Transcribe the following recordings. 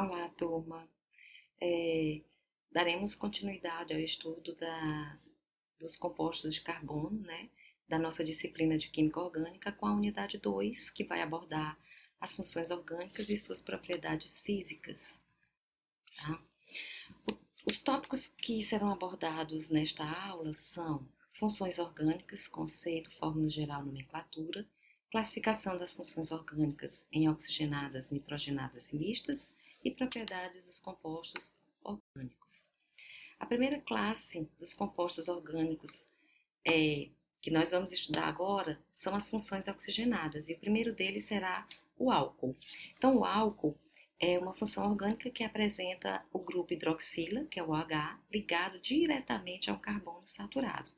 Olá, turma. Daremos continuidade ao estudo dos compostos de carbono, né, da nossa disciplina de Química Orgânica com a unidade 2, que vai abordar as funções orgânicas e suas propriedades físicas. Tá? Os tópicos que serão abordados nesta aula são funções orgânicas, conceito, fórmula geral, nomenclatura, classificação das funções orgânicas em oxigenadas, nitrogenadas e mistas e propriedades dos compostos orgânicos. A primeira classe dos compostos orgânicos que nós vamos estudar agora são as funções oxigenadas, e o primeiro deles será o álcool. Então, o álcool é uma função orgânica que apresenta o grupo hidroxila, que é o H, ligado diretamente a um carbono saturado.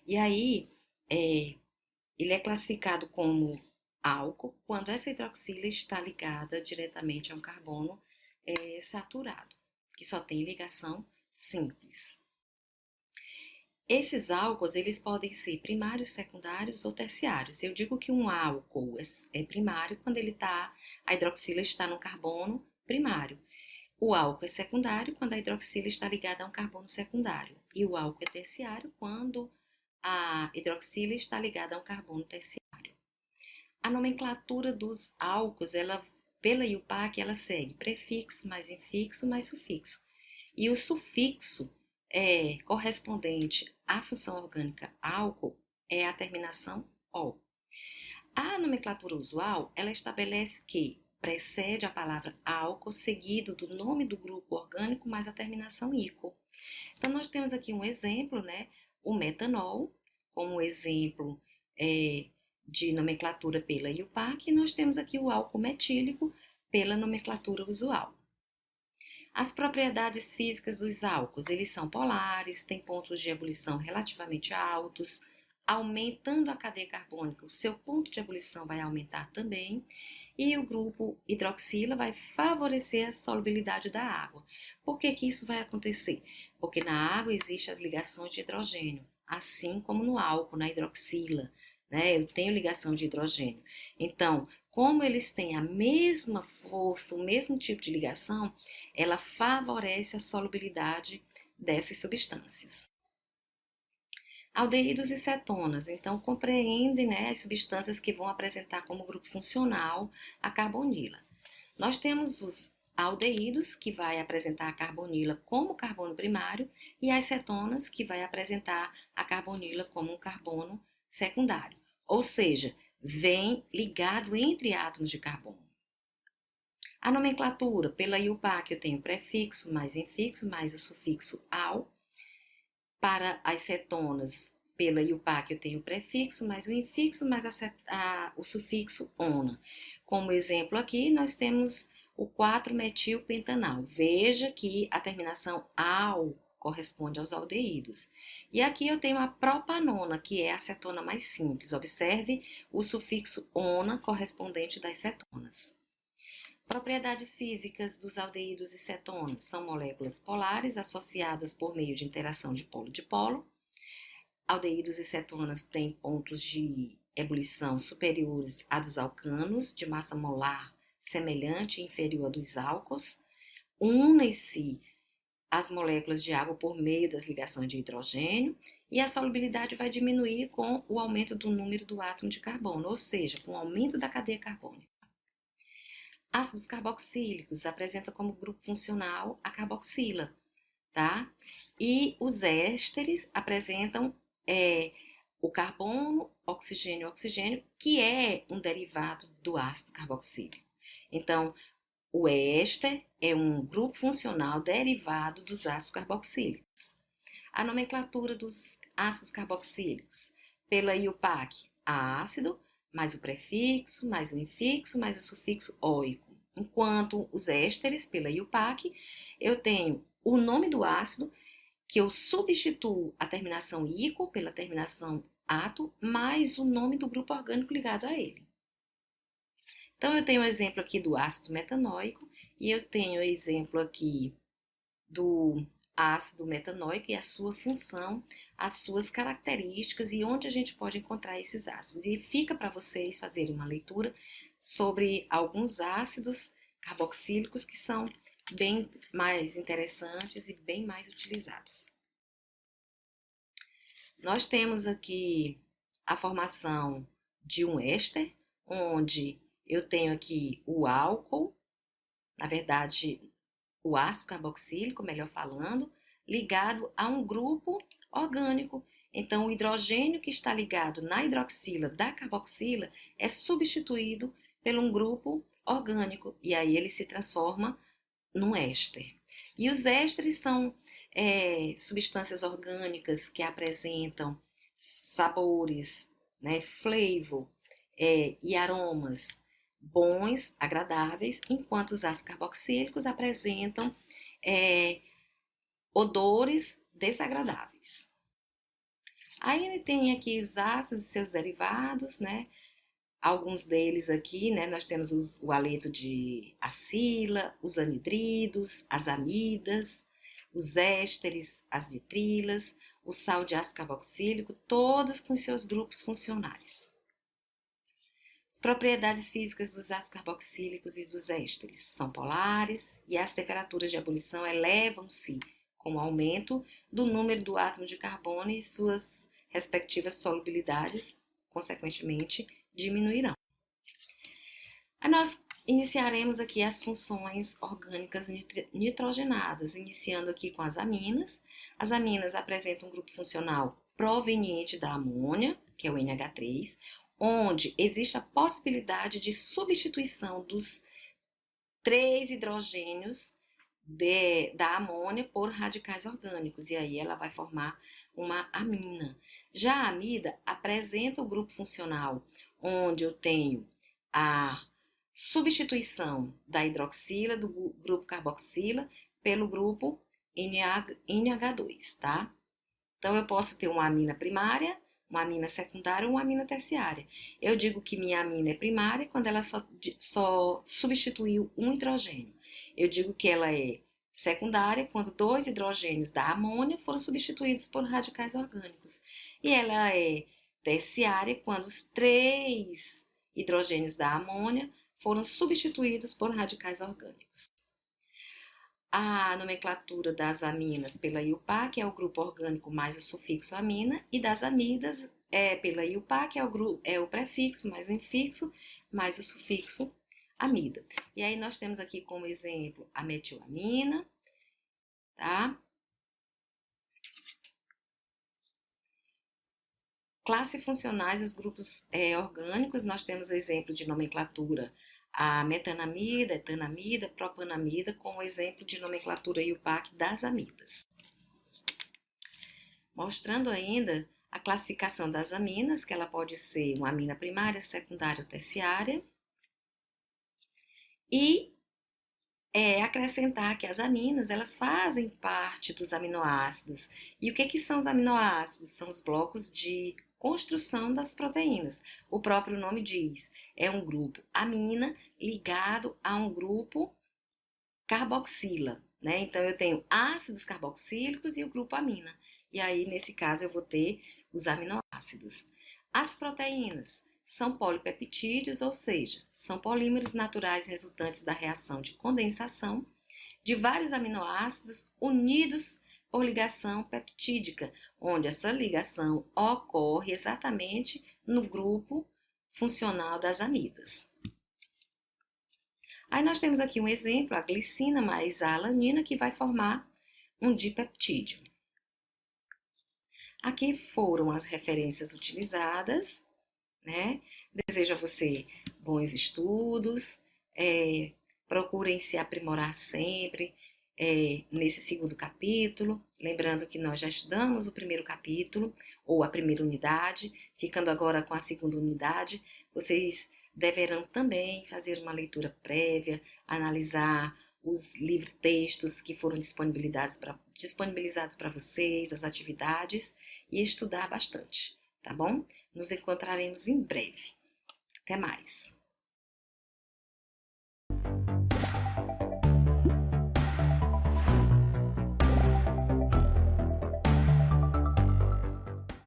E aí, ele é classificado como álcool quando essa hidroxila está ligada diretamente a um carbono saturado, que só tem ligação simples. Esses álcools, eles podem ser primários, secundários ou terciários. Eu digo que um álcool é primário quando a hidroxila está no carbono primário. O álcool é secundário quando a hidroxila está ligada a um carbono secundário. E o álcool é terciário quando a hidroxila está ligada a um carbono terciário. A nomenclatura dos álcools, pela IUPAC, ela segue prefixo mais infixo mais sufixo. E o sufixo correspondente à função orgânica álcool é a terminação "-ol". A nomenclatura usual, ela estabelece que precede a palavra álcool seguido do nome do grupo orgânico mais a terminação "-ico". Então, nós temos aqui um exemplo, né? O metanol, como exemplo de nomenclatura pela IUPAC, e nós temos aqui o álcool metílico pela nomenclatura usual. As propriedades físicas dos álcools, eles são polares, têm pontos de ebulição relativamente altos, aumentando a cadeia carbônica, o seu ponto de ebulição vai aumentar também, e o grupo hidroxila vai favorecer a solubilidade da água. Por que isso vai acontecer? Porque na água existem as ligações de hidrogênio, assim como no álcool, na hidroxila, né? Eu tenho ligação de hidrogênio. Então, como eles têm a mesma força, o mesmo tipo de ligação, ela favorece a solubilidade dessas substâncias. Aldeídos e cetonas, então, compreendem, né, as substâncias que vão apresentar como grupo funcional a carbonila. Nós temos os aldeídos, que vai apresentar a carbonila como carbono primário, e as cetonas, que vai apresentar a carbonila como um carbono secundário. Ou seja, vem ligado entre átomos de carbono. A nomenclatura, pela IUPAC, eu tenho prefixo mais infixo mais o sufixo "-al". Para as cetonas, pela IUPAC, eu tenho o prefixo mais o infixo mais o sufixo "-ona". Como exemplo aqui, nós temos o 4-metilpentanal. Veja que a terminação "-al" corresponde aos aldeídos. E aqui eu tenho a propanona, que é a cetona mais simples. Observe o sufixo "-ona correspondente das cetonas. Propriedades físicas dos aldeídos e cetonas são moléculas polares associadas por meio de interação de polo-dipolo. Aldeídos e cetonas têm pontos de ebulição superiores a dos alcanos, de massa molar semelhante e inferior a dos álcools. Unem-se as moléculas de água por meio das ligações de hidrogênio, e a solubilidade vai diminuir com o aumento do número do átomo de carbono, ou seja, com o aumento da cadeia carbônica. Ácidos carboxílicos apresentam como grupo funcional a carboxila, tá? E os ésteres apresentam o carbono, oxigênio, oxigênio, que é um derivado do ácido carboxílico. Então, o éster é um grupo funcional derivado dos ácidos carboxílicos. A nomenclatura dos ácidos carboxílicos, pela IUPAC, ácido, mais o prefixo, mais o infixo, mais o sufixo "-oico". Enquanto os ésteres, pela IUPAC, eu tenho o nome do ácido, que eu substituo a terminação "-ico pela terminação "-ato", mais o nome do grupo orgânico ligado a ele. Então, eu tenho um exemplo aqui do ácido metanóico, e eu tenho um exemplo aqui do ácido metanóico e a sua função, as suas características e onde a gente pode encontrar esses ácidos. E fica para vocês fazerem uma leitura sobre alguns ácidos carboxílicos que são bem mais interessantes e bem mais utilizados. Nós temos aqui a formação de um éster, onde eu tenho aqui o álcool, na verdade, o ácido carboxílico, melhor falando, ligado a um grupo orgânico. Então, o hidrogênio que está ligado na hidroxila da carboxila é substituído por um grupo orgânico, e aí ele se transforma num éster. E os ésteres são substâncias orgânicas que apresentam sabores, né, flavor, e aromas bons, agradáveis, enquanto os ácidos carboxílicos apresentam odores desagradáveis. Aí ele tem aqui os ácidos e seus derivados, né? Alguns deles aqui, né? Nós temos o haleto de acila, os anidridos, as amidas, os ésteres, as nitrilas, o sal de ácido carboxílico, todos com seus grupos funcionais. As propriedades físicas dos ácidos carboxílicos e dos ésteres são polares e as temperaturas de ebulição elevam-se com o aumento do número do átomo de carbono e suas respectivas solubilidades, consequentemente, diminuirão. Nós iniciaremos aqui as funções orgânicas nitrogenadas, iniciando aqui com as aminas. As aminas apresentam um grupo funcional proveniente da amônia, que é o NH3, onde existe a possibilidade de substituição dos 3 hidrogênios da amônia por radicais orgânicos, e aí ela vai formar uma amina. Já a amida apresenta o grupo funcional onde eu tenho a substituição da hidroxila do grupo carboxila pelo grupo NH2, tá? Então eu posso ter uma amina primária, uma amina secundária ou uma amina terciária. Eu digo que minha amina é primária quando ela só substituiu um hidrogênio. Eu digo que ela é secundária quando 2 hidrogênios da amônia foram substituídos por radicais orgânicos. E ela é terciária quando os 3 hidrogênios da amônia foram substituídos por radicais orgânicos. A nomenclatura das aminas pela IUPAC é o grupo orgânico mais o sufixo amina, e das amidas pela IUPAC é o prefixo mais o infixo mais o sufixo amida. E aí nós temos aqui como exemplo a metilamina, tá? Classe funcionais dos grupos orgânicos, nós temos o exemplo de nomenclatura a metanamida, etanamida, propanamida, como exemplo de nomenclatura IUPAC das amidas. Mostrando ainda a classificação das aminas, que ela pode ser uma amina primária, secundária ou terciária. E acrescentar que as aminas, elas fazem parte dos aminoácidos. E o que são os aminoácidos? São os blocos de construção das proteínas. O próprio nome diz, é um grupo amina ligado a um grupo carboxila, né? Então, eu tenho ácidos carboxílicos e o grupo amina. E aí, nesse caso, eu vou ter os aminoácidos. As proteínas são polipeptídeos, ou seja, são polímeros naturais resultantes da reação de condensação de vários aminoácidos unidos por ligação peptídica, onde essa ligação ocorre exatamente no grupo funcional das amidas. Aí nós temos aqui um exemplo, a glicina mais a alanina, que vai formar um dipeptídeo. Aqui foram as referências utilizadas, né? Desejo a você bons estudos, procurem se aprimorar sempre nesse segundo capítulo, lembrando que nós já estudamos o primeiro capítulo, ou a primeira unidade, ficando agora com a segunda unidade, vocês deverão também fazer uma leitura prévia, analisar os livros-textos que foram disponibilizados para vocês, as atividades, e estudar bastante, tá bom? Nos encontraremos em breve. Até mais!